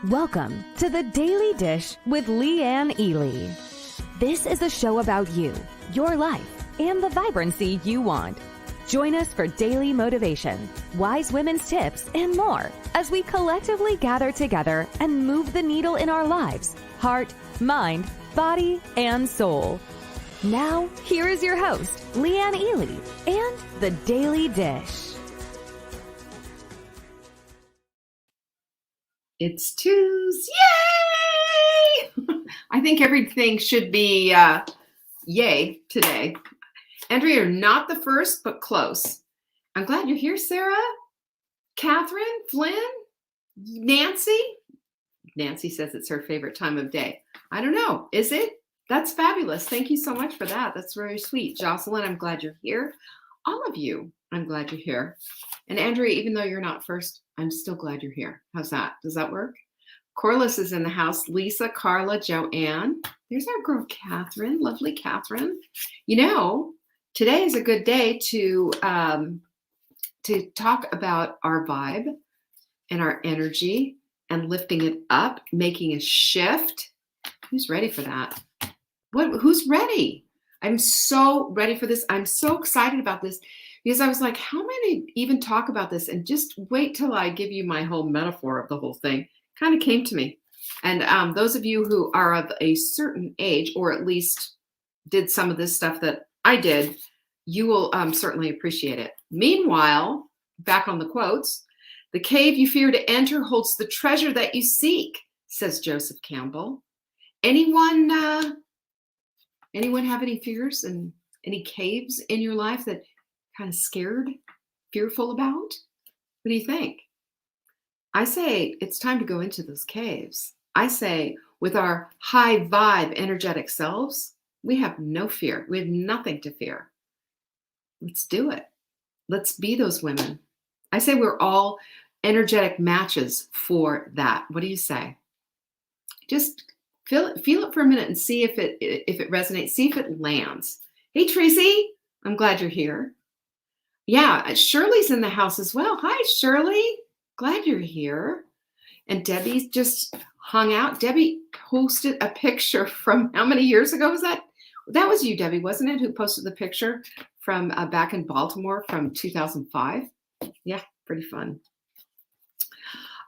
Welcome to the Daily Dish with Leanne Ely. This is a show about you, your life, and the vibrancy you want. Join us for daily motivation, wise women's tips, and more as we collectively gather together and move the needle in our lives, heart, mind, body, and soul. Now, here is your host, Leanne Ely, and the Daily Dish. It's Tuesday! Yay! I think everything should be yay today. Andrea, you're not the first, but close. I'm glad you're here, Sarah. Catherine, Flynn, Nancy. Nancy says it's her favorite time of day. I don't know. Is it? That's fabulous. Thank you so much for that. That's very sweet. Jocelyn, I'm glad you're here. All of you, I'm glad you're here. And Andrea, even though you're not first, I'm still glad you're here. How's that? Does that work? Corliss is in the house. Lisa, Carla, Joanne. There's our girl, Catherine. Lovely Catherine. You know, today is a good day to talk about our vibe and our energy and lifting it up, making a shift. Who's ready for that? Who's ready? I'm so ready for this. I'm so excited about this because I was like, how am I to even talk about this? And just wait till I give you my whole metaphor of the whole thing. Kind of came to me. And those of you who are of a certain age, or at least did some of this stuff that I did, you will certainly appreciate it. Meanwhile, back on the quotes, the cave you fear to enter holds the treasure that you seek, says Joseph Campbell. Anyone have any fears and any caves in your life that kind of scared, fearful about? What do you think? I say it's time to go into those caves. I say with our high vibe, energetic selves, we have no fear. We have nothing to fear. Let's do it. Let's be those women. I say we're all energetic matches for that. What do you say? Just feel it for a minute and see if it resonates. See if it lands. Hey, Tracy, I'm glad you're here. Yeah, Shirley's in the house as well. Hi, Shirley. Glad you're here. And Debbie just hung out. Debbie posted a picture from how many years ago was that? That was you, Debbie, wasn't it, who posted the picture from back in Baltimore from 2005? Yeah, pretty fun.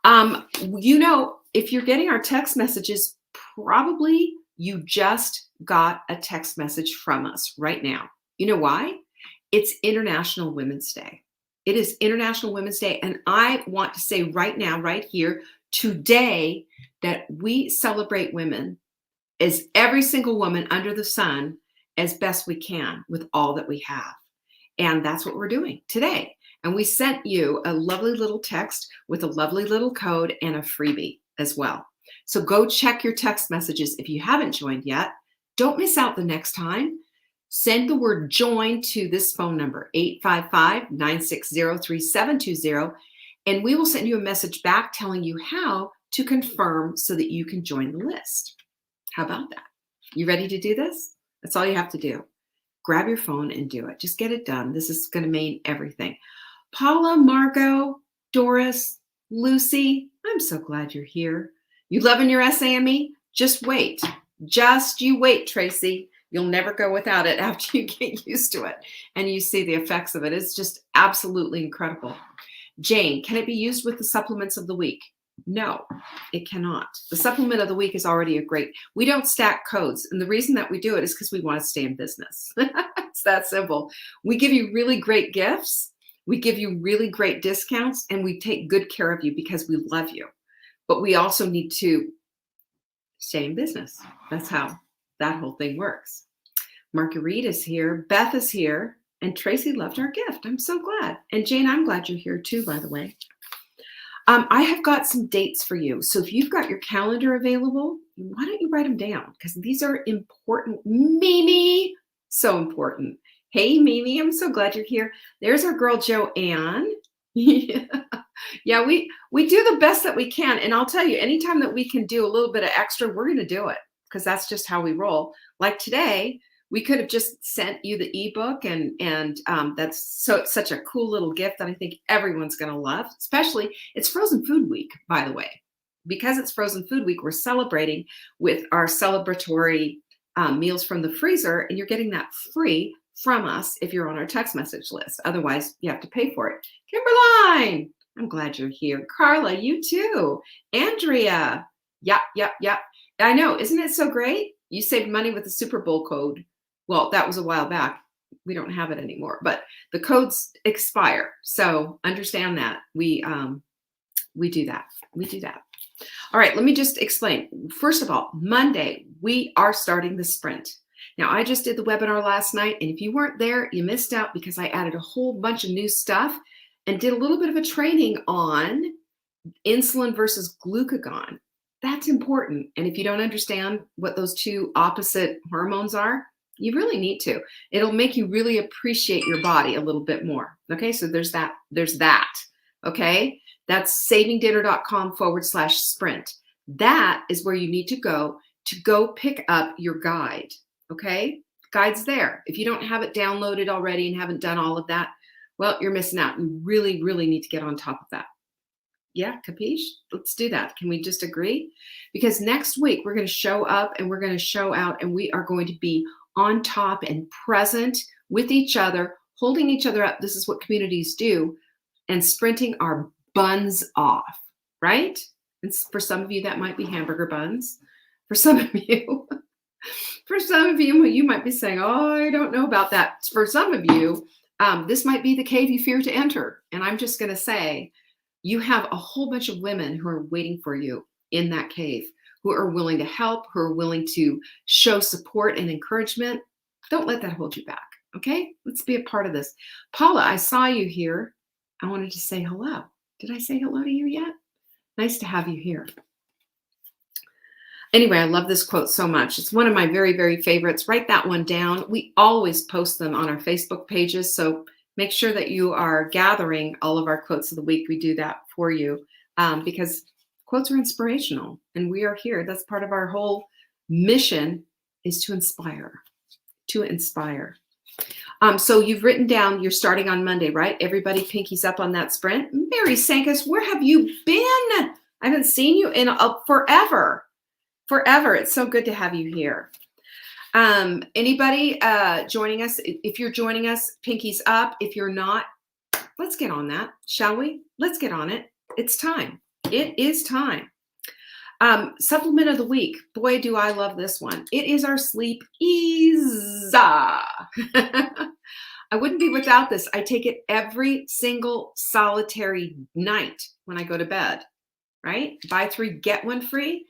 You know, if you're getting our text messages, probably you just got a text message from us right now. You know why? It's International Women's Day. It is International Women's Day. And I want to say right now, right here, today, that we celebrate women as every single woman under the sun as best we can with all that we have. And that's what we're doing today. And we sent you a lovely little text with a lovely little code and a freebie as well. So go check your text messages if you haven't joined yet. Don't miss out the next time. Send the word join to this phone number, 855-960-3720, and we will send you a message back telling you how to confirm so that you can join the list. How about that? You ready to do this? That's all you have to do. Grab your phone and do it. Just get it done. This is going to mean everything. Paula, Margot, Doris, Lucy, I'm so glad you're here. You loving your SAME? Just wait. Just you wait, Tracy. You'll never go without it after you get used to it and you see the effects of it. It's just absolutely incredible. Jane, can it be used with the supplements of the week? No, it cannot. The supplement of the week is already a great, we don't stack codes. And the reason that we do it is because we want to stay in business. It's that simple. We give you really great gifts. We give you really great discounts and we take good care of you because we love you. But we also need to stay in business. That's how that whole thing works. Marguerite is here. Beth is here. And Tracy loved our gift. I'm so glad. And Jane, I'm glad you're here too, by the way. I have got some dates for you. So if you've got your calendar available, why don't you write them down? Because these are important. Mimi, so important. Hey, Mimi, I'm so glad you're here. There's our girl, Joanne. Yeah, we do the best that we can. And I'll tell you, anytime that we can do a little bit of extra, we're going to do it because that's just how we roll. Like today, we could have just sent you the ebook and that's such a cool little gift that I think everyone's going to love, especially it's Frozen Food Week, by the way. because it's Frozen Food Week, we're celebrating with our celebratory meals from the freezer, and you're getting that free from us if you're on our text message list. Otherwise, you have to pay for it. Kimberline, I'm glad you're here. Carla, you too. Andrea, yep. I know, isn't it so great? You saved money with the Super Bowl code. Well, that was a while back. We don't have it anymore, but the codes expire. So understand that. We do that. We do that. All right, let me just explain. First of all, Monday, we are starting the sprint. Now, I just did the webinar last night, and if you weren't there, you missed out because I added a whole bunch of new stuff and did a little bit of a training on insulin versus glucagon. That's important. And if you don't understand what those two opposite hormones are, you really need to. It'll make you really appreciate your body a little bit more. Okay, so there's that. Okay, that's savingdinner.com/sprint. That is where you need to go pick up your guide. Okay, guide's there. If you don't have it downloaded already and haven't done all of that, well, you're missing out. You really need to get on top of that. Yeah, capiche? Let's do that. Can we just agree? Because next week we're going to show up and we're going to show out, and we are going to be on top and present with each other, holding each other up. This is what communities do, and sprinting our buns off, right? And for some of you, that might be hamburger buns. For some of you, you might be saying, oh, I don't know about that. For some of you, this might be the cave you fear to enter. And I'm just going to say, you have a whole bunch of women who are waiting for you in that cave, who are willing to help, who are willing to show support and encouragement. Don't let that hold you back, okay? Let's be a part of this. Paula, I saw you here. I wanted to say hello. Did I say hello to you yet? Nice to have you here. Anyway, I love this quote so much. It's one of my very, very favorites. Write that one down. We always post them on our Facebook pages, so make sure that you are gathering all of our quotes of the week. We do that for you because quotes are inspirational, and we are here. That's part of our whole mission, is to inspire. So you've written down, you're starting on Monday, right? Everybody pinkies up on that sprint. Mary Sankus, where have you been? I haven't seen you in forever. It's so good to have you here. Anybody joining us? If you're joining us, pinkies up. If you're not, let's get on that, shall we? Let's get on it. It's time. It is time. Supplement of the week. Boy, do I love this one. It is our sleep ease. I wouldn't be without this. I take it every single solitary night when I go to bed, right? Buy 3, get 1 free.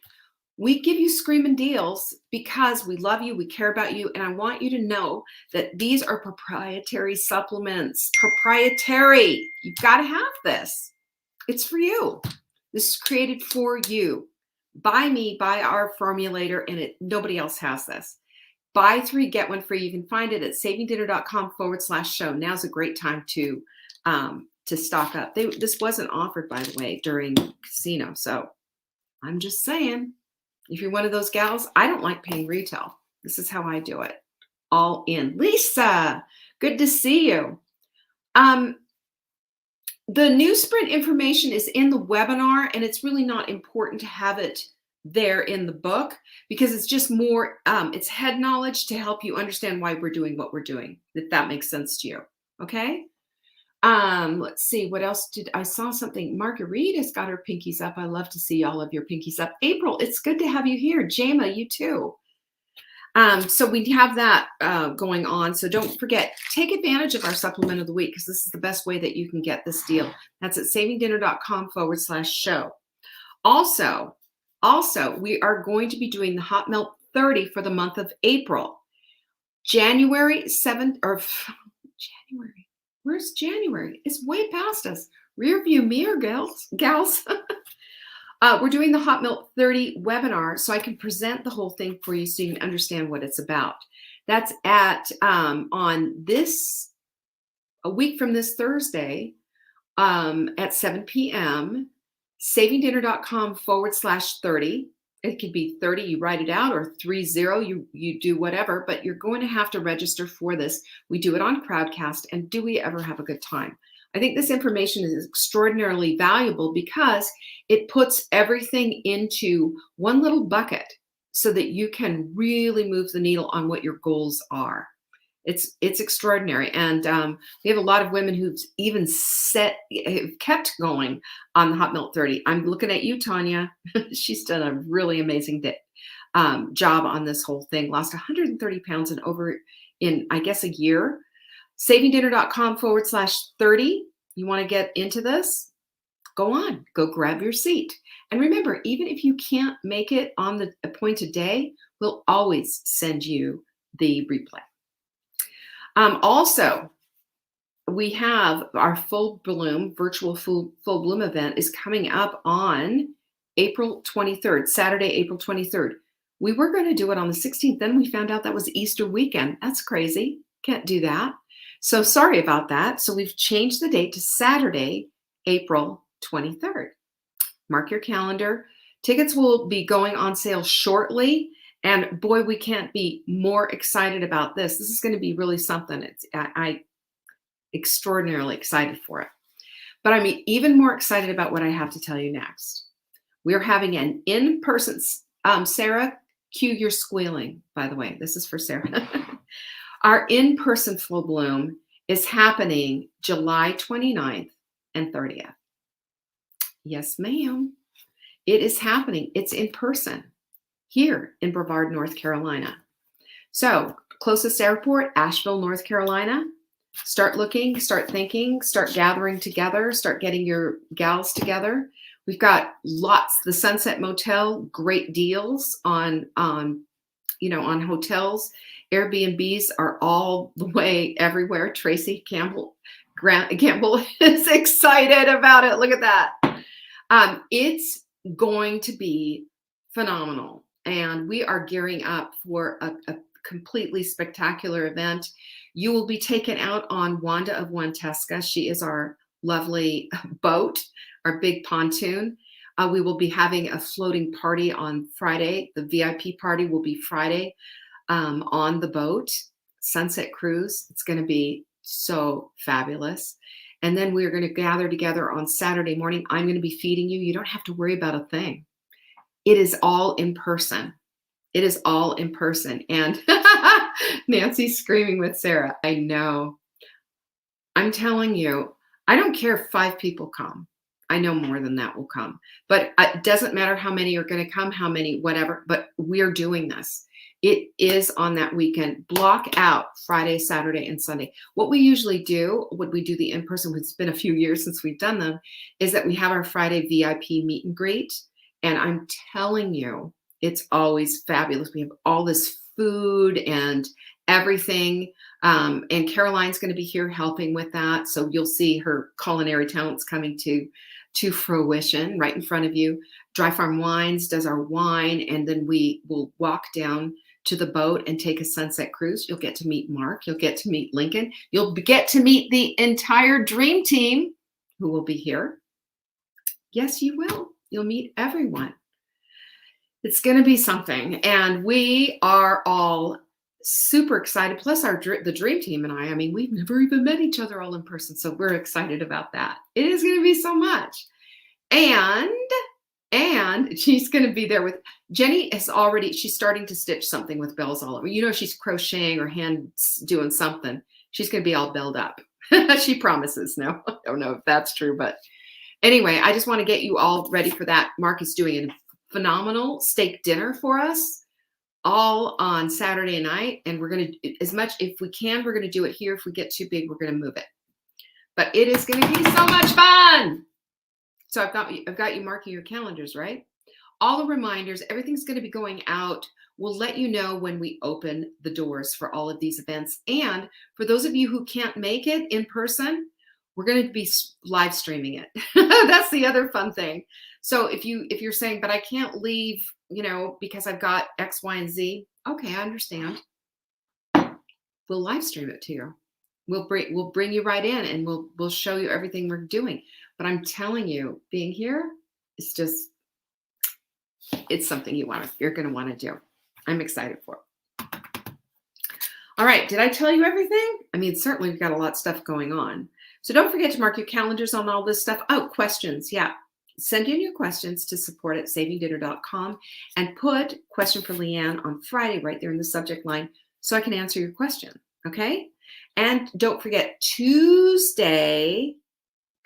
We give you screaming deals because we love you, we care about you, and I want you to know that these are proprietary supplements. Proprietary. You've got to have this. It's for you. This is created for you. By me, by our formulator, and nobody else has this. Buy 3, get 1 free. You can find it at savingdinner.com/show. Now's a great time to stock up. This wasn't offered, by the way, during casino. So I'm just saying, if you're one of those gals, I don't like paying retail. This is how I do it. All in. Lisa, good to see you. The new sprint information is in the webinar, and it's really not important to have it there in the book because it's just more, it's head knowledge to help you understand why we're doing what we're doing, if that makes sense to you. Okay. Let's see, what else I saw something. Marguerite's got her pinkies up. I love to see all of your pinkies up. April, it's good to have you here. Jama, you too. So we have that going on. So don't forget, take advantage of our supplement of the week because this is the best way that you can get this deal. That's at savingdinner.com/show. Also, we are going to be doing the Hot Melt 30 for the month of April. January 7th, or January. Where's January? It's way past us. Rear view mirror, gals. We're doing the Hot Melt 30 webinar so I can present the whole thing for you so you can understand what it's about. That's at on this, a week from this Thursday at 7 p.m. savingdinner.com/30. It could be 30, you write it out, or 30, you do whatever, but you're going to have to register for this. We do it on Crowdcast, and do we ever have a good time? I think this information is extraordinarily valuable because it puts everything into one little bucket so that you can really move the needle on what your goals are. It's extraordinary. And we have a lot of women who've even have kept going on the Hot Melt 30. I'm looking at you, Tanya. She's done a really amazing job on this whole thing. Lost 130 pounds in I guess, a year. savingdinner.com/30. You want to get into this? Go on, go grab your seat. And remember, even if you can't make it on the appointed day, we'll always send you the replay. Also, we have our Full Bloom, virtual Full Bloom event is coming up on April 23rd, Saturday, April 23rd. We were going to do it on the 16th. Then we found out that was Easter weekend. That's crazy. Can't do that. So sorry about that. So we've changed the date to Saturday, April 23rd. Mark your calendar. Tickets will be going on sale shortly. And boy, we can't be more excited about this. This is going to be really something. I'm extraordinarily excited for it. But I'm even more excited about what I have to tell you next. We're having an in-person, Sarah, cue your squealing, by the way. This is for Sarah. Our in-person Full Bloom is happening July 29th and 30th. Yes, ma'am. It is happening. It's in person here in Brevard, North Carolina. So closest airport, Asheville, North Carolina. Start looking, start thinking, start gathering together, start getting your gals together. We've got lots. The Sunset Motel, great deals on hotels. Airbnbs are all the way everywhere. Tracy Campbell is excited about it. Look at that. It's going to be phenomenal. And we are gearing up for a completely spectacular event. You will be taken out on Wanda of Wantesca. She is our lovely boat, our big pontoon. We will be having a floating party on Friday. The VIP party will be Friday on the boat, sunset cruise. It's going to be so fabulous. And then we're going to gather together on Saturday morning. I'm going to be feeding you. You don't have to worry about a thing. It is all in person. It is all in person. And Nancy's screaming with Sarah. I know. I'm telling you, I don't care if 5 people come. I know more than that will come. But it doesn't matter how many are going to come, how many, whatever. But we're doing this. It is on that weekend. Block out Friday, Saturday, and Sunday. What we usually do, when we do the in-person, it's been a few years since we've done them, is that we have our Friday VIP meet and greet. And I'm telling you, it's always fabulous. We have all this food and everything. And Caroline's going to be here helping with that. So you'll see her culinary talents coming to fruition right in front of you. Dry Farm Wines does our wine. And then we will walk down to the boat and take a sunset cruise. You'll get to meet Mark. You'll get to meet Lincoln. You'll get to meet the entire dream team who will be here. Yes, you will. You'll meet everyone. It's going to be something. And we are all super excited. Plus the dream team and I mean, we've never even met each other all in person. So we're excited about that. It is going to be so much. And she's going to be there with Jenny she's starting to stitch something with bells all over. She's crocheting or hand doing something. She's going to be all belled up. She promises. No, I don't know if that's true, but anyway, I just want to get you all ready for that. Mark is doing a phenomenal steak dinner for us all on Saturday night. And we're going to, as much, if we can, we're going to do it here. If we get too big, we're going to move it. But it is going to be so much fun. So I've got you marking your calendars, right? All the reminders, everything's going to be going out. We'll let you know when we open the doors for all of these events. And for those of you who can't make it in person, we're going to be live streaming it. That's the other fun thing. So if you're saying, but I can't leave, because I've got X, Y, and Z. Okay, I understand. We'll live stream it to you. We'll bring you right in and we'll show you everything we're doing. But I'm telling you, being here is just, it's something you're going to want to do. I'm excited for it. All right. Did I tell you everything? I mean, certainly we've got a lot of stuff going on. So don't forget to mark your calendars on all this stuff. Oh, questions. Yeah. Send in your questions to support@savingdinner.com and put question for Leanne on Friday right there in the subject line so I can answer your question. Okay. And don't forget, Tuesday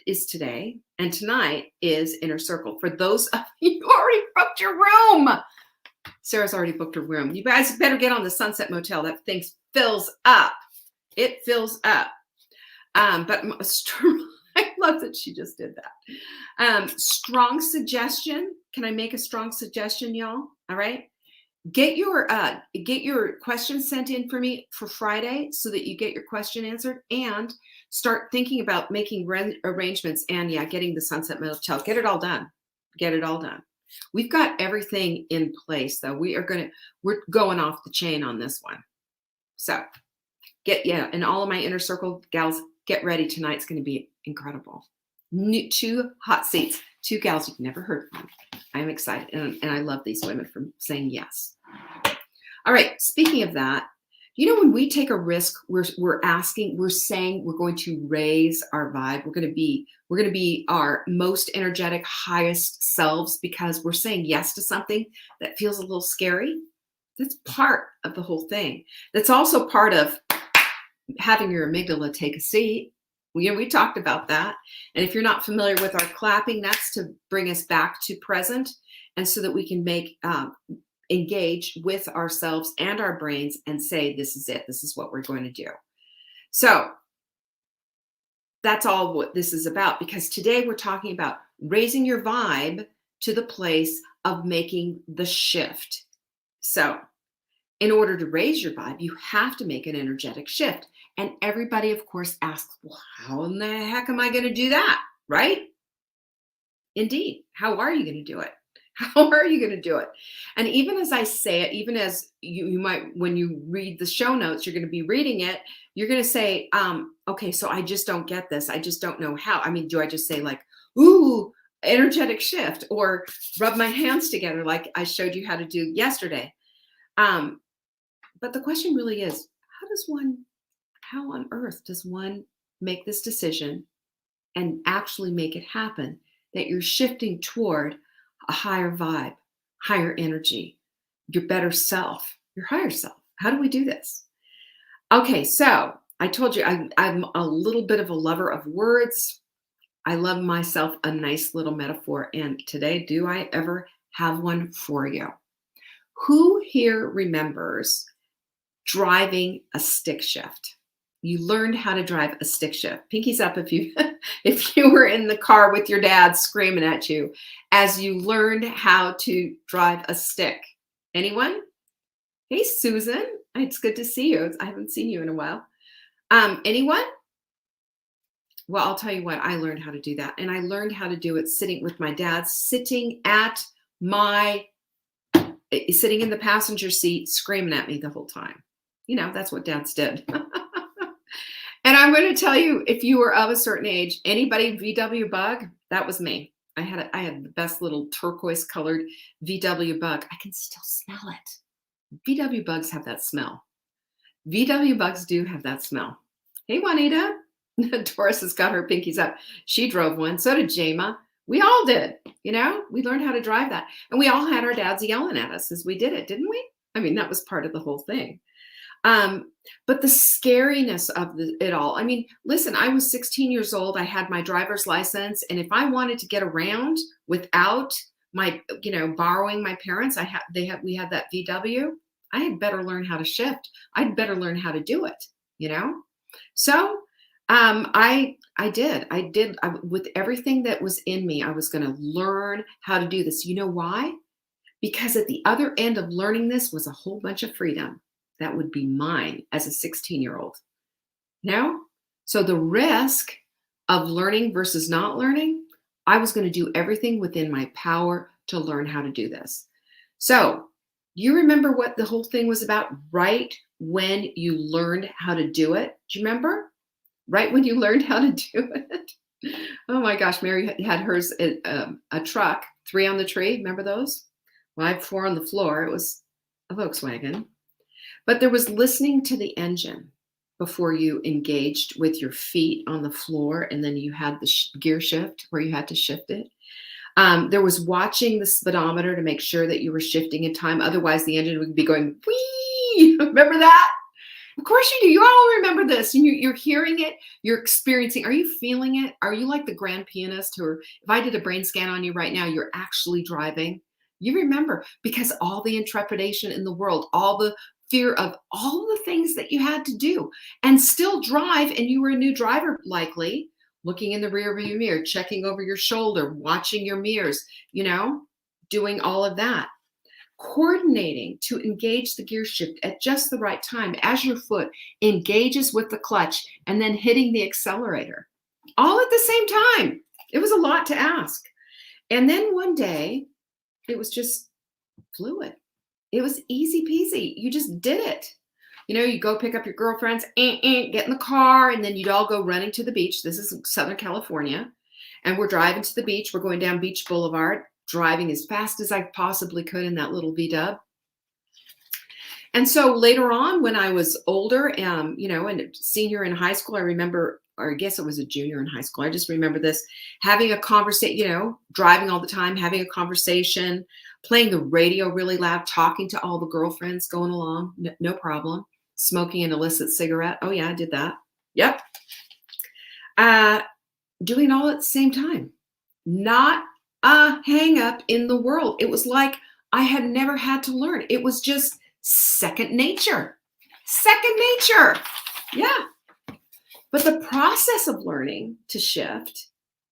is today and tonight is Inner Circle. For those of you who already booked your room, Sarah's already booked her room. You guys better get on the Sunset Motel. That thing fills up. It fills up. But I love that she just did that. Strong suggestion. Can I make a strong suggestion, y'all? All right. Get your questions sent in for me for Friday so that you get your question answered, and start thinking about making arrangements and getting the Sunset Motel. Get it all done. Get it all done. We've got everything in place though. We're going off the chain on this one. So and all of my Inner Circle gals, get ready. Tonight's going to be incredible. 2 hot seats, 2 gals you've never heard from. I'm excited, and I love these women for saying yes. All right. Speaking of that, when we take a risk, we're saying we're going to raise our vibe. We're going to be our most energetic, highest selves because we're saying yes to something that feels a little scary. That's part of the whole thing. That's also part of having your amygdala take a seat. We talked about that. And if you're not familiar with our clapping, that's to bring us back to present, and so that we can engage with ourselves and our brains and say, this is it. This is what we're going to do. So that's all what this is about, because today we're talking about raising your vibe to the place of making the shift. So in order to raise your vibe, you have to make an energetic shift. And everybody, of course, asks, well, how in the heck am I going to do that? Right? Indeed. How are you going to do it? How are you going to do it? And even as I say it, even as you might, when you read the show notes, you're going to be reading it, you're going to say, okay, so I just don't get this. I just don't know how. I mean, do I just say like, ooh, energetic shift, or rub my hands together like I showed you how to do yesterday? But the question really is, how on earth does one make this decision and actually make it happen that you're shifting toward a higher vibe, higher energy, your better self, your higher self? How do we do this? Okay, so I told you I'm a little bit of a lover of words. I love myself a nice little metaphor. And today, do I ever have one for you? Who here remembers driving a stick shift? You learned how to drive a stick shift. Pinkies up if you were in the car with your dad screaming at you as you learned how to drive a stick. Anyone? Hey, Susan. It's good to see you. I haven't seen you in a while. Anyone? Well, I'll tell you what, I learned how to do that. And I learned how to do it sitting with my dad, sitting in the passenger seat, screaming at me the whole time. That's what dads did. And I'm going to tell you, if you were of a certain age, anybody VW Bug, that was me. I had the best little turquoise colored VW Bug. I can still smell it. VW Bugs have that smell. VW Bugs do have that smell. Hey, Juanita. Doris has got her pinkies up. She drove one. So did Jama. We all did. We learned how to drive that. And we all had our dads yelling at us as we did it, didn't we? I mean, that was part of the whole thing. But the scariness of it all. I mean, listen, I was 16 years old. I had my driver's license. And if I wanted to get around without my, borrowing my parents, we had that VW. I had better learn how to shift. I'd better learn how to do it, So I did with everything that was in me. I was going to learn how to do this. You know why? Because at the other end of learning this was a whole bunch of freedom that would be mine as a 16-year-old. So the risk of learning versus not learning, I was going to do everything within my power to learn how to do this. So you remember what the whole thing was about right when you learned how to do it? Do you remember? Right when you learned how to do it? Oh my gosh, Mary had hers a truck, 3 on the tree. Remember those? Well, I had 4 on the floor. It was a Volkswagen. But there was listening to the engine. before you engaged with your feet on the floor, and then you had the gear shift where you had to shift it. There was watching the speedometer to make sure that you were shifting in time. Otherwise, the engine would be going, wee. Remember that? Of course you do. You all remember this. And you're hearing it. You're experiencing. Are you feeling it? Are you like the grand pianist who, if I did a brain scan on you right now, you're actually driving? You remember, because all the intrepidation in the world, all the fear of all the things that you had to do and still drive, and you were a new driver likely, looking in the rear view mirror, checking over your shoulder, watching your mirrors, doing all of that. Coordinating to engage the gear shift at just the right time as your foot engages with the clutch, and then hitting the accelerator all at the same time. It was a lot to ask. And then one day, it was just fluid. It was easy peasy. You just did it. You go pick up your girlfriends, get in the car, and then you'd all go running to the beach. This is Southern California. And we're driving to the beach. We're going down Beach Boulevard, driving as fast as I possibly could in that little V-dub. And so later on, when I was older, and senior in high school, I remember, or I guess it was a junior in high school, I just remember this, having a conversation, driving all the time, having a conversation, playing the radio really loud, talking to all the girlfriends going along, no problem. Smoking an illicit cigarette. Oh yeah, I did that. Yep. Doing all at the same time. Not a hang up in the world. It was like I had never had to learn. It was just second nature. Second nature. Yeah. But the process of learning to shift,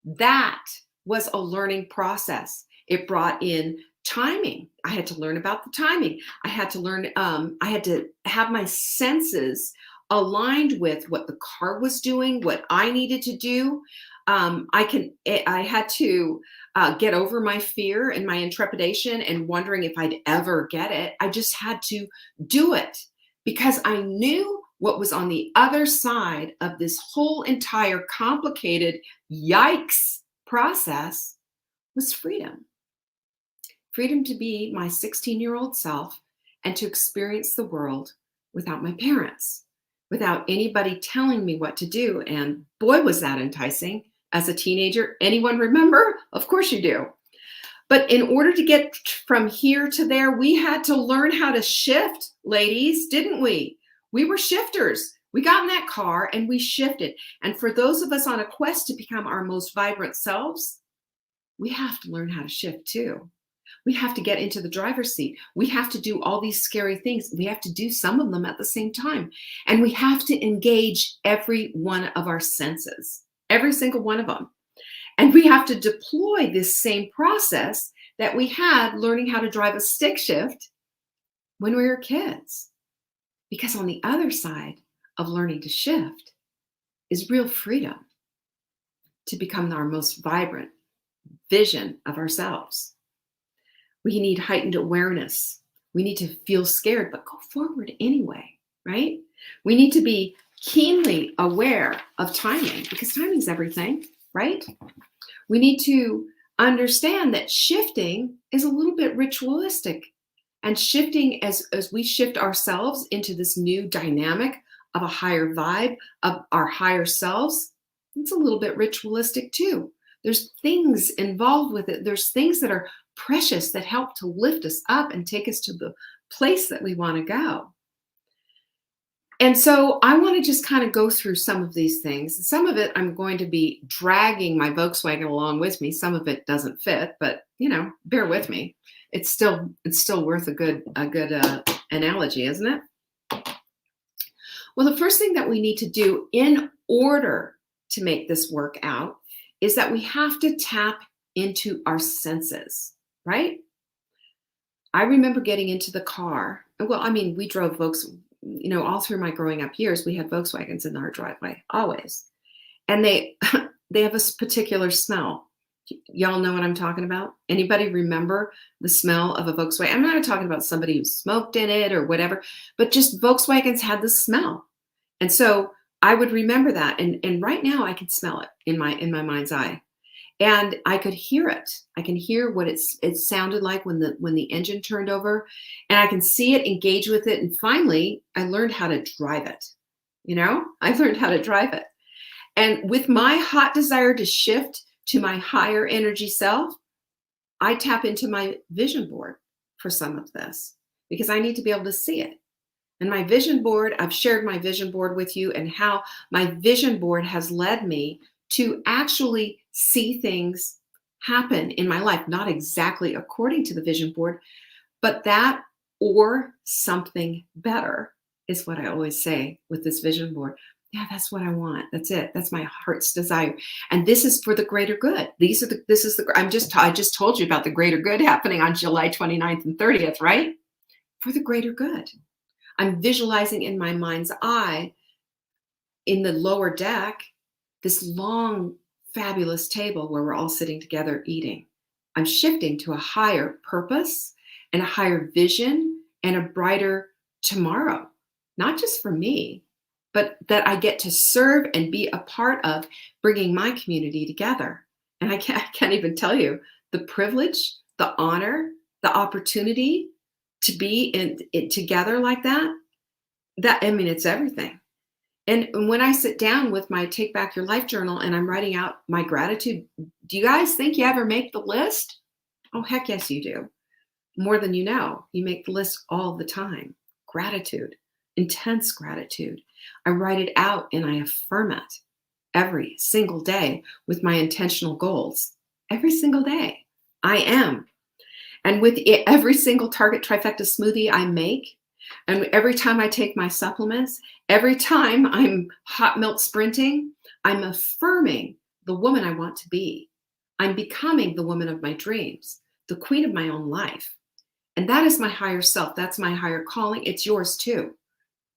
that was a learning process. It brought in timing. I had to learn about the timing. I had to learn, I had to have my senses aligned with what the car was doing, what I needed to do. I had to get over my fear and my intrepidation and wondering if I'd ever get it. I just had to do it because I knew what was on the other side of this whole entire complicated yikes process was freedom. Freedom to be my 16-year-old self and to experience the world without my parents, without anybody telling me what to do. And boy, was that enticing as a teenager. Anyone remember? Of course you do. But in order to get from here to there, we had to learn how to shift, ladies, didn't we? We were shifters. We got in that car and we shifted. And for those of us on a quest to become our most vibrant selves, we have to learn how to shift too. We have to get into the driver's seat. We have to do all these scary things. We have to do some of them at the same time. And we have to engage every one of our senses, every single one of them. And we have to deploy this same process that we had learning how to drive a stick shift when we were kids. Because on the other side of learning to shift is real freedom to become our most vibrant vision of ourselves. We need heightened awareness. We need to feel scared, but go forward anyway, right? We need to be keenly aware of timing because timing is everything, right? We need to understand that shifting is a little bit ritualistic, and shifting as we shift ourselves into this new dynamic of a higher vibe of our higher selves, it's a little bit ritualistic too. There's things involved with it. There's things that are precious that help to lift us up and take us to the place that we want to go. And so I want to just kind of go through some of these things. Some of it I'm going to be dragging my Volkswagen along with me. Some of it doesn't fit, but bear with me. It's still worth a good analogy, isn't it? Well, the first thing that we need to do in order to make this work out is that we have to tap into our senses, right? I remember getting into the car. Well, I mean, we drove Volkswagen, all through my growing up years, we had Volkswagens in our driveway, always. And they have a particular smell. Y'all know what I'm talking about? Anybody remember the smell of a Volkswagen? I'm not talking about somebody who smoked in it or whatever, but just Volkswagens had the smell. And so I would remember that. And right now I can smell it in my mind's eye. And I could hear it. I can hear what it sounded like when the engine turned over, and I can see it, engage with it. And finally, I learned how to drive it. I learned how to drive it. And with my hot desire to shift to my higher energy self, I tap into my vision board for some of this because I need to be able to see it. And my vision board, I've shared my vision board with you and how my vision board has led me to actually see things happen in my life, not exactly according to the vision board, but that or something better is what I always say with this vision board. Yeah, that's what I want. That's it. That's my heart's desire. And this is for the greater good. I just told you about the greater good happening on July 29th and 30th, right? For the greater good. I'm visualizing in my mind's eye in the lower deck, this long, fabulous table where we're all sitting together eating. I'm shifting to a higher purpose and a higher vision and a brighter tomorrow, not just for me, but that I get to serve and be a part of bringing my community together. And I can't even tell you the privilege, the honor, the opportunity to be in it together like that. It's everything. And when I sit down with my Take Back Your Life journal and I'm writing out my gratitude, do you guys think you ever make the list? Oh, heck yes, you do. More than you know. You make the list all the time. Gratitude, intense gratitude. I write it out and I affirm it every single day with my intentional goals. Every single day. I am. And with every single Target Trifecta smoothie I make, and every time I take my supplements, every time I'm hot milk sprinting, I'm affirming the woman I want to be. I'm becoming the woman of my dreams, the queen of my own life. And that is my higher self. That's my higher calling. It's yours too.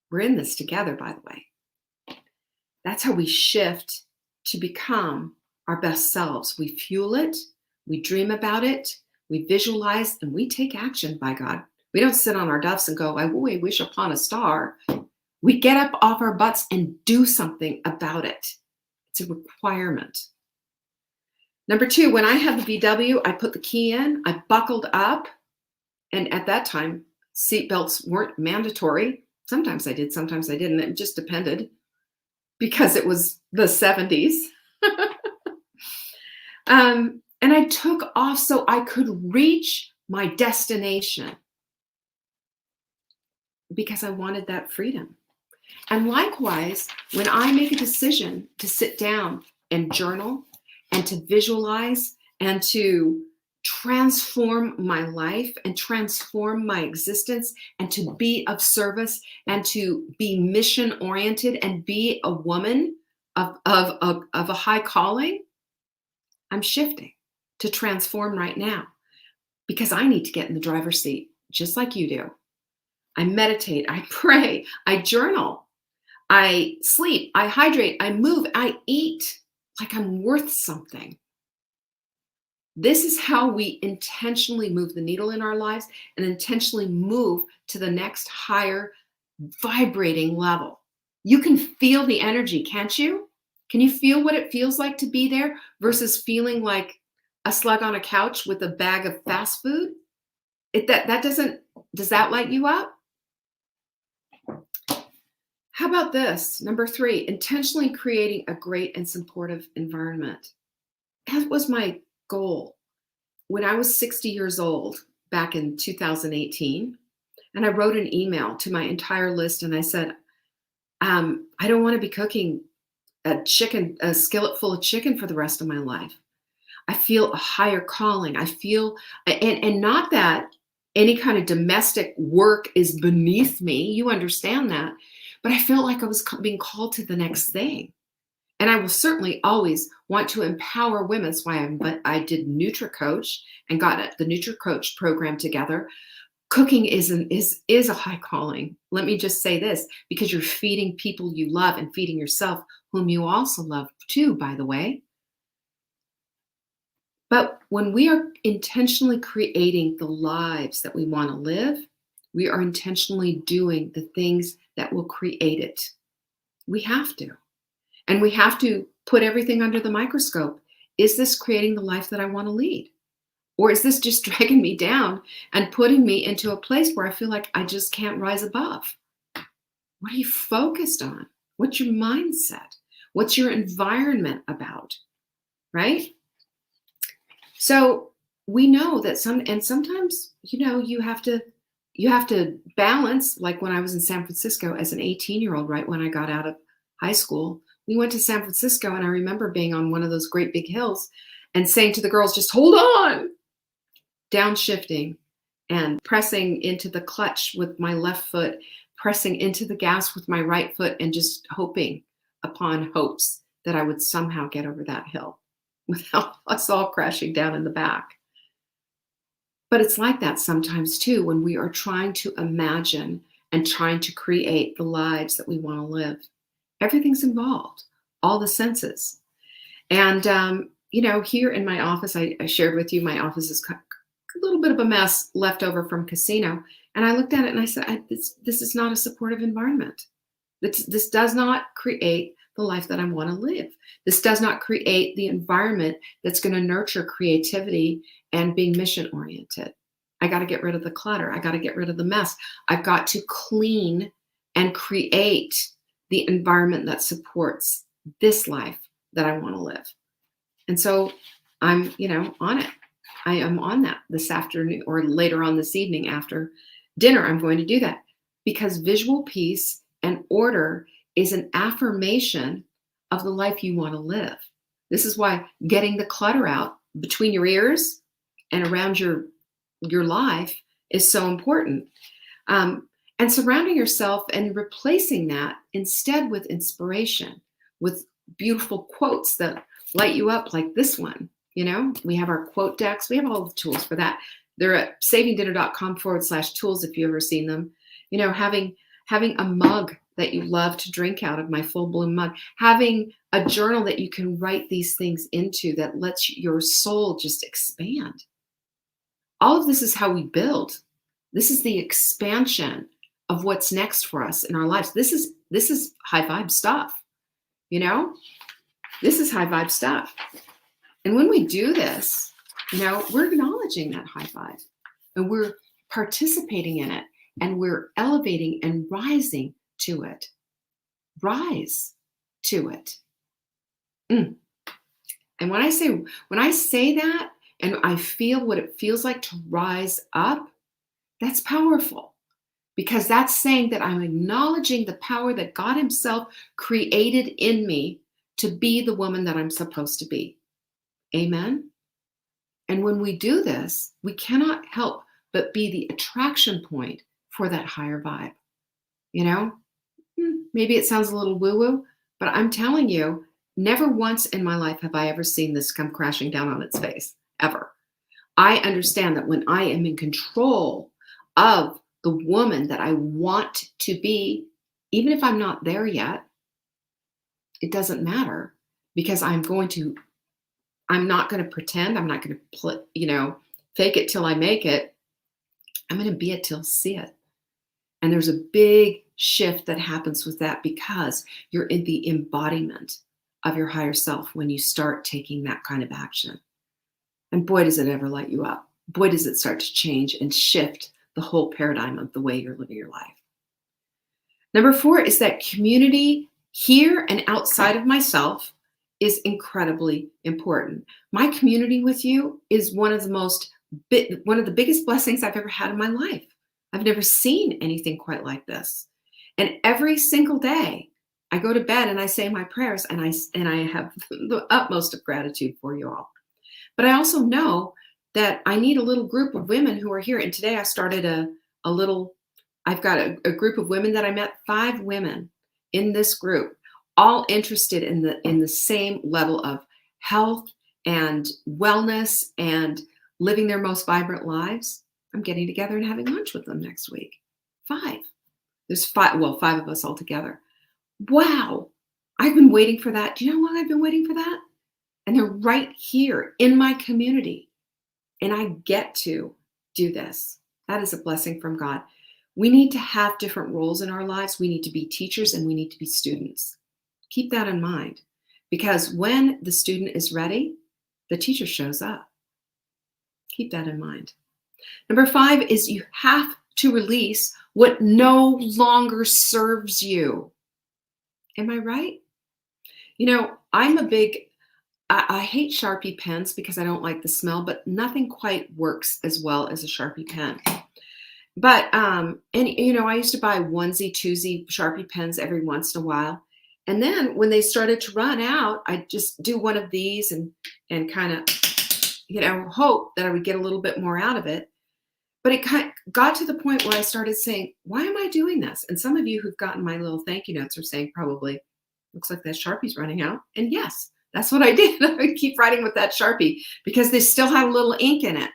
We're in this together, by the way. That's how we shift to become our best selves. We fuel it, we dream about it, we visualize, and we take action, by God. We don't sit on our duffs and go, I wish upon a star. We get up off our butts and do something about it. It's a requirement. Number 2, when I had the VW, I put the key in, I buckled up. And at that time, seatbelts weren't mandatory. Sometimes I did, sometimes I didn't. It just depended because it was the 70s. And I took off so I could reach my destination because I wanted that freedom. And likewise, when I make a decision to sit down and journal and to visualize and to transform my life and transform my existence and to be of service and to be mission oriented and be a woman of a high calling, I'm shifting to transform right now because I need to get in the driver's seat just like you do. I meditate, I pray, I journal, I sleep, I hydrate, I move, I eat like I'm worth something. This is how we intentionally move the needle in our lives and intentionally move to the next higher vibrating level. You can feel the energy, can't you? Can you feel what it feels like to be there versus feeling like a slug on a couch with a bag of fast food? Does that light you up? How about this? Number 3, intentionally creating a great and supportive environment. That was my goal when I was 60 years old back in 2018. And I wrote an email to my entire list and I said, I don't want to be cooking a skillet full of chicken for the rest of my life. I feel a higher calling. I feel, and not that any kind of domestic work is beneath me. You understand that. But I felt like I was being called to the next thing. And I will certainly always want to empower women. That's why I did NutriCoach and got the NutriCoach program together. Cooking is a high calling. Let me just say this, because you're feeding people you love and feeding yourself, whom you also love too, by the way. But when we are intentionally creating the lives that we want to live, we are intentionally doing the things that will create it. We have to. And we have to put everything under the microscope. Is this creating the life that I want to lead? Or is this just dragging me down and putting me into a place where I feel like I just can't rise above? What are you focused on? What's your mindset? What's your environment about? Right? So we know that sometimes, you have to balance, like when I was in San Francisco as an 18-year-old, right when I got out of high school, we went to San Francisco, and I remember being on one of those great big hills and saying to the girls, just hold on, downshifting and pressing into the clutch with my left foot, pressing into the gas with my right foot, and just hoping upon hopes that I would somehow get over that hill without us all crashing down in the back. But it's like that sometimes too, when we are trying to imagine and trying to create the lives that we want to live. Everything's involved, all the senses. And, here in my office, I shared with you, my office is a little bit of a mess left over from casino. And I looked at it and I said, this is not a supportive environment. This does not create the life that I want to live. This does not create the environment that's going to nurture creativity and being mission oriented. I got to get rid of the clutter. I got to get rid of the mess. I've got to clean and create the environment that supports this life that I want to live. And so I'm, on it. I am on that this afternoon, or later on this evening after dinner. I'm going to do that, because visual peace and order is an affirmation of the life you want to live. This is why getting the clutter out between your ears and around your life is so important. And surrounding yourself and replacing that instead with inspiration, with beautiful quotes that light you up, like this one. We have our quote decks. We have all the tools for that. They're at savingdinner.com/tools if you've ever seen them. Having a mug that you love to drink out of, my full bloom mug, having a journal that you can write these things into that lets your soul just expand. All of this is how we build. This is the expansion of what's next for us in our lives. This is high vibe stuff. This is high vibe stuff. And when we do this, we're acknowledging that high vibe, and we're participating in it, and we're elevating and rising to it. Rise to it. And when I say that, and I feel what it feels like to rise up, that's powerful, because that's saying that I'm acknowledging the power that God Himself created in me to be the woman that I'm supposed to be. Amen. And when we do this, we cannot help but be the attraction point for that higher vibe. Maybe it sounds a little woo-woo, but I'm telling you, never once in my life have I ever seen this come crashing down on its face, ever. I understand that when I am in control of the woman that I want to be, even if I'm not there yet, it doesn't matter, because I'm not going to pretend. I'm not going to fake it till I make it. I'm going to be it till see it. And there's a big shift that happens with that, because you're in the embodiment of your higher self when you start taking that kind of action. And boy, does it ever light you up. Boy, does it start to change and shift the whole paradigm of the way you're living your life. Number 4 is that community here and outside of myself is incredibly important. My community with you is one of the biggest blessings I've ever had in my life. I've never seen anything quite like this. And every single day I go to bed and I say my prayers, and I have the utmost of gratitude for you all. But I also know that I need a little group of women who are here. And today I started I've got a group of women that I met, 5 women in this group, all interested in the same level of health and wellness and living their most vibrant lives. I'm getting together and having lunch with them next week. 5. There's 5 of us all together. Wow. I've been waiting for that. Do you know why I've been waiting for that? And they're right here in my community. And I get to do this. That is a blessing from God. We need to have different roles in our lives. We need to be teachers and we need to be students. Keep that in mind, because when the student is ready, the teacher shows up. Keep that in mind. Number 5 is you have to release what no longer serves you. Am I right? I hate Sharpie pens because I don't like the smell, but nothing quite works as well as a Sharpie pen. But, I used to buy onesie, twosie Sharpie pens every once in a while. And then when they started to run out, I'd just do one of these and kind of, hope that I would get a little bit more out of it. But it got to the point where I started saying, why am I doing this? And some of you who've gotten my little thank you notes are saying probably, looks like that Sharpie's running out. And yes, that's what I did. I would keep writing with that Sharpie because they still had a little ink in it.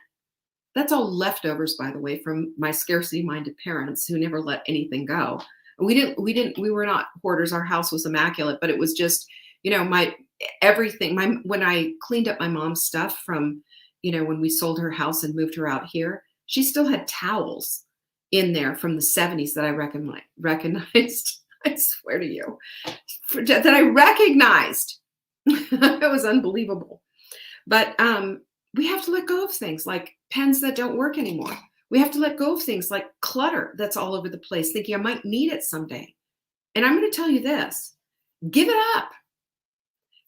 That's all leftovers, by the way, from my scarcity-minded parents who never let anything go. We were not hoarders. Our house was immaculate, but it was just, my everything. When I cleaned up my mom's stuff from, when we sold her house and moved her out here, she still had towels in there from the 70s that I recognized. I swear to you, that I recognized. It was unbelievable. But we have to let go of things like pens that don't work anymore. We have to let go of things like clutter that's all over the place, thinking I might need it someday. And I'm going to tell you this, give it up.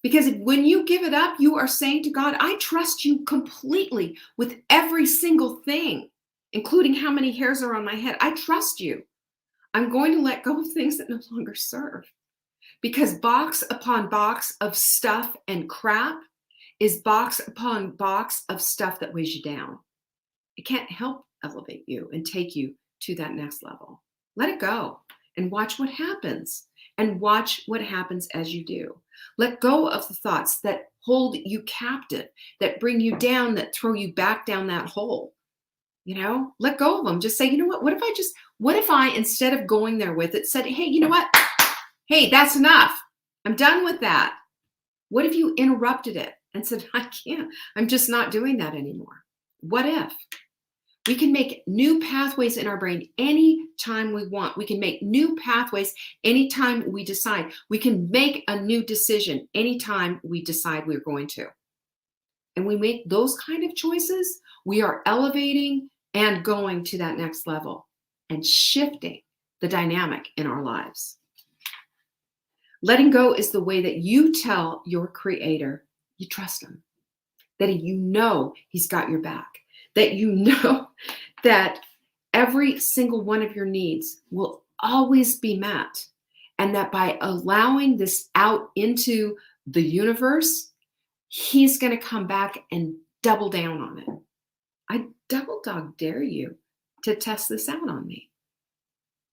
Because when you give it up, you are saying to God, I trust you completely with every single thing, including how many hairs are on my head. I trust you. I'm going to let go of things that no longer serve. Because box upon box of stuff and crap is box upon box of stuff that weighs you down. It can't help elevate you and take you to that next level. Let it go and watch what happens. And watch what happens as you do. Let go of the thoughts that hold you captive, that bring you down, that throw you back down that hole. Let go of them. Just say, what if I, instead of going there with it, said, hey, you know what? Hey, that's enough. I'm done with that. What if you interrupted it and said, I can't, I'm just not doing that anymore? What if? We can make new pathways in our brain anytime we want. We can make new pathways anytime we decide. We can make a new decision anytime we decide we're going to. And we make those kind of choices, we are elevating and going to that next level and shifting the dynamic in our lives. Letting go is the way that you tell your creator you trust him, that he's got your back, that that every single one of your needs will always be met, and that by allowing this out into the universe, he's going to come back and double down on it. I double dog dare you to test this out on me,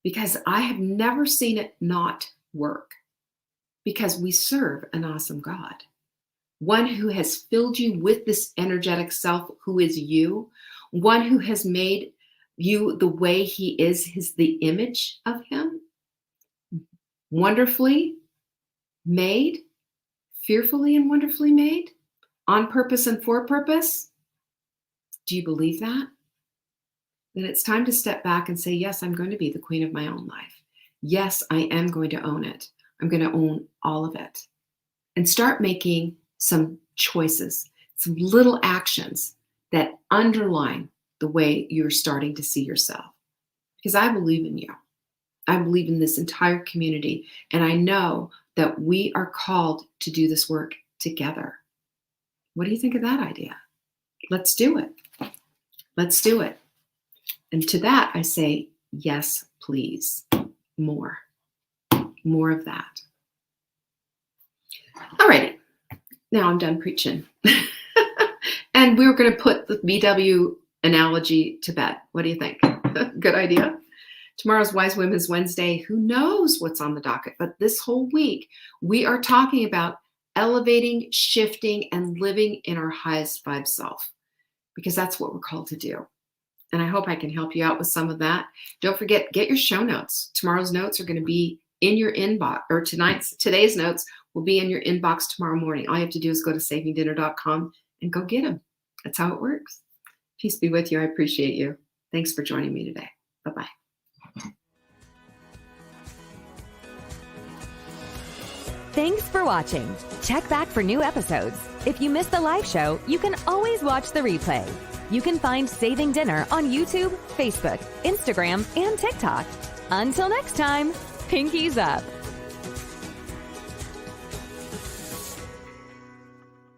because I have never seen it not work, because we serve an awesome God. One who has filled you with this energetic self who is you, one who has made you the way he is, the image of him, wonderfully made, fearfully and wonderfully made, on purpose and for purpose. Do you believe that? Then it's time to step back and say, yes, I'm going to be the queen of my own life. Yes, I am going to own it. I'm going to own all of it. And start making some choices, some little actions that underline the way you're starting to see yourself. Because I believe in you. I believe in this entire community. And I know that we are called to do this work together. What do you think of that idea? Let's do it. Let's do it. And to that, I say, yes, please. More of that. All righty. Now I'm done preaching. And we're going to put the BW analogy to bed. What do you think? Good idea? Tomorrow's Wise Women's Wednesday. Who knows what's on the docket? But this whole week, we are talking about elevating, shifting, and living in our highest vibe self, because that's what we're called to do. And I hope I can help you out with some of that. Don't forget, get your show notes. Tomorrow's notes are going to be in your inbox, or today's notes will be in your inbox tomorrow morning. All you have to do is go to savingdinner.com and go get them. That's how it works. Peace be with you. I appreciate you. Thanks for joining me today. Bye-bye. Thanks for watching. Check back for new episodes. If you missed the live show, you can always watch the replay. You can find Saving Dinner on YouTube, Facebook, Instagram, and TikTok. Until next time, pinkies up.